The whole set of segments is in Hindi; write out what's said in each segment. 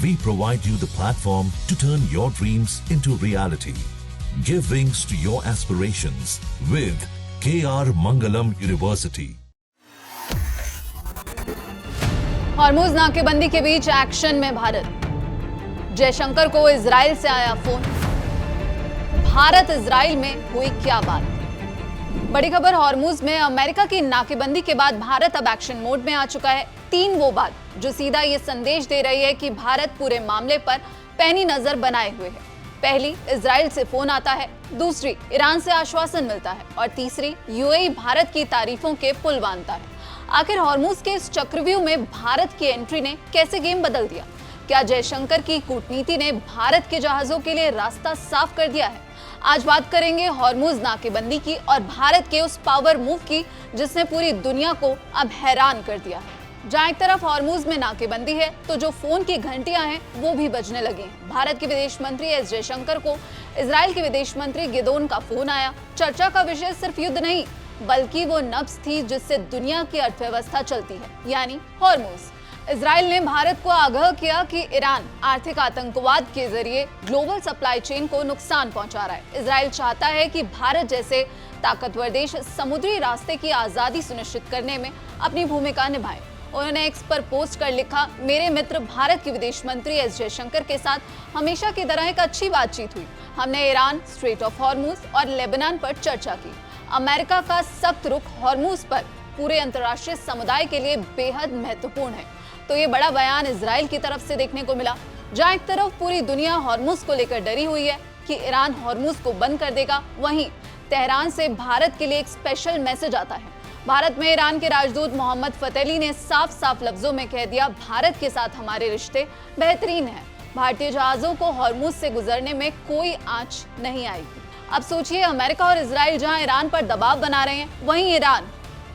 We provide you the platform to turn your dreams into reality. Give wings to your aspirations with KR Mangalam University. Hormuz नाकेबंदी के बीच एक्शन में भारत। जयशंकर को इजराइल से आया फोन। भारत इजराइल में हुई क्या बात? बड़ी खबर, हॉर्मुज़ में अमेरिका की नाकेबंदी के बाद भारत अब एक्शन मोड में आ चुका है। तीन वो बात जो सीधा ये संदेश दे रही है कि भारत पूरे मामले पर पैनी नजर बनाए हुए है। पहली, इजराइल से फोन आता है। दूसरी, ईरान से आश्वासन मिलता है। और तीसरी, यूएई भारत की तारीफों के पुल बांधता है। आखिर हॉर्मुज़ के इस चक्रव्यूह में भारत की एंट्री ने कैसे गेम बदल दिया? क्या जयशंकर की कूटनीति ने भारत के जहाजों के लिए रास्ता साफ कर दिया है? आज बात करेंगे हॉर्मुज़ नाकेबंदी की और भारत के उस पावर मूव की जिसने पूरी दुनिया को अब हैरान कर दिया है। जहां एक तरफ हॉर्मुज़ में नाकेबंदी है तो जो फोन की घंटियां हैं वो भी बजने लगी हैं। भारत के विदेश मंत्री एस जयशंकर को इजराइल के विदेश मंत्री गिदोन का फोन आया। चर्चा का विषय सिर्फ युद्ध नहीं बल्कि वो नब्ज थी जिससे दुनिया की अर्थव्यवस्था चलती है, यानी हॉर्मुज़। इजराइल ने भारत को आगाह किया कि ईरान आर्थिक आतंकवाद के जरिए ग्लोबल सप्लाई चेन को नुकसान पहुंचा रहा है। इजराइल चाहता है कि भारत जैसे ताकतवर देश समुद्री रास्ते की आजादी सुनिश्चित करने में अपनी भूमिका निभाए। उन्होंने एक्स पर पोस्ट कर लिखा, मेरे मित्र भारत के विदेश मंत्री एस जयशंकर के साथ हमेशा की तरह एक अच्छी बातचीत हुई। हमने ईरान, स्ट्रेट ऑफ हॉर्मुज़ और लेबनान पर चर्चा की। अमेरिका का सख्त रुख हॉर्मुज़ पर पूरे अंतर्राष्ट्रीय समुदाय के लिए बेहद महत्वपूर्ण है। तो ये बड़ा बयान इजराइल की तरफ से देखने को मिला। जहां एक तरफ पूरी दुनिया हॉर्मुज़ को लेकर डरी हुई है कि ईरान हॉर्मुज़ को बंद कर देगा, वहीं तेहरान से भारत के लिए एक स्पेशल मैसेज आता है। भारत में ईरान के राजदूत मोहम्मद फतेली ने साफ साफ लफ्जों में कह दिया, भारत के साथ हमारे रिश्ते बेहतरीन हैं। भारतीय जहाजों को हॉर्मुज़ से गुजरने में कोई आंच नहीं आएगी। अब सोचिए, अमेरिका और इजराइल जहां ईरान पर दबाव बना रहे हैं, वहीं ईरान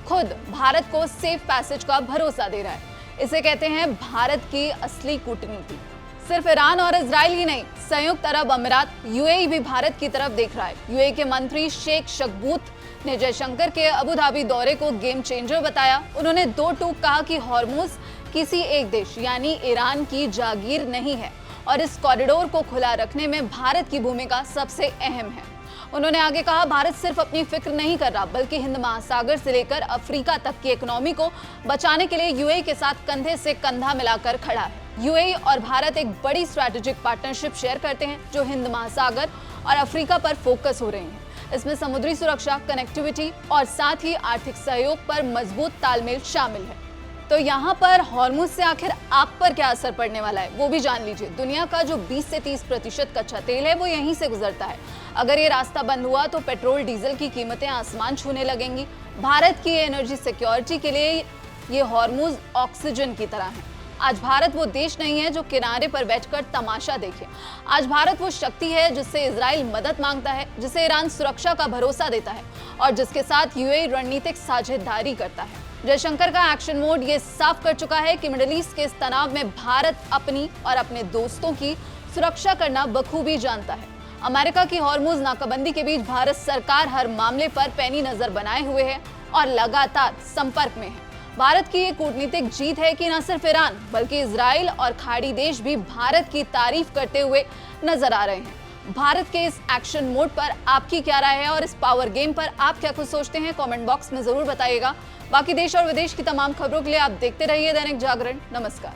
खुद भारत को सेफ पैसेज का भरोसा दे रहा है। इसे कहते हैं भारत की असली कूटनीति। सिर्फ ईरान और इजराइल ही नहीं, संयुक्त अरब अमीरात यूएई भी भारत की तरफ देख रहा है। यूएई के मंत्री शेख शखबूत ने जयशंकर के अबू धाबी दौरे को गेम चेंजर बताया। उन्होंने दो टूक कहा कि हॉर्मुज़ किसी एक देश यानी ईरान की जागीर नहीं है और इस कॉरिडोर को खुला रखने में भारत की भूमिका सबसे अहम है। उन्होंने आगे कहा, भारत सिर्फ अपनी फिक्र नहीं कर रहा बल्कि हिंद महासागर से लेकर अफ्रीका तक की इकोनॉमी को बचाने के लिए यूएई के साथ कंधे से कंधा मिलाकर खड़ा है। यूएई और भारत एक बड़ी स्ट्रैटेजिक पार्टनरशिप शेयर करते हैं जो हिंद महासागर और अफ्रीका पर फोकस हो रही है। इसमें समुद्री सुरक्षा, कनेक्टिविटी और साथ ही आर्थिक सहयोग पर मजबूत तालमेल शामिल है। तो यहाँ पर हॉर्मुज़ से आखिर आप पर क्या असर पड़ने वाला है वो भी जान लीजिए। दुनिया का जो 20 से 30% कच्चा तेल है वो यहीं से गुजरता है। अगर ये रास्ता बंद हुआ तो पेट्रोल डीजल की कीमतें आसमान छूने लगेंगी। भारत की एनर्जी सिक्योरिटी के लिए ये हॉर्मुज़ ऑक्सीजन की तरह है। आज भारत वो देश नहीं है जो किनारे पर बैठकर तमाशा देखे। आज भारत वो शक्ति है जिससे इजराइल मदद मांगता है, जिसे ईरान सुरक्षा का भरोसा देता है और जिसके साथ यूएई रणनीतिक साझेदारी करता है। जयशंकर का एक्शन मोड ये साफ कर चुका है कि मिडिल ईस्ट के इस तनाव में भारत अपनी और अपने दोस्तों की सुरक्षा करना बखूबी जानता है। अमेरिका की हॉर्मुज़ नाकाबंदी के बीच भारत सरकार हर मामले पर पैनी नजर बनाए हुए है और लगातार संपर्क में है। भारत की ये कूटनीतिक जीत है कि न सिर्फ ईरान बल्कि इजराइल और खाड़ी देश भी भारत की तारीफ करते हुए नजर आ रहे हैं। भारत के इस एक्शन मोड पर आपकी क्या राय है और इस पावर गेम पर आप क्या कुछ सोचते हैं, कमेंट बॉक्स में जरूर बताइएगा। बाकी देश और विदेश की तमाम खबरों के लिए आप देखते रहिए दैनिक जागरण। नमस्कार।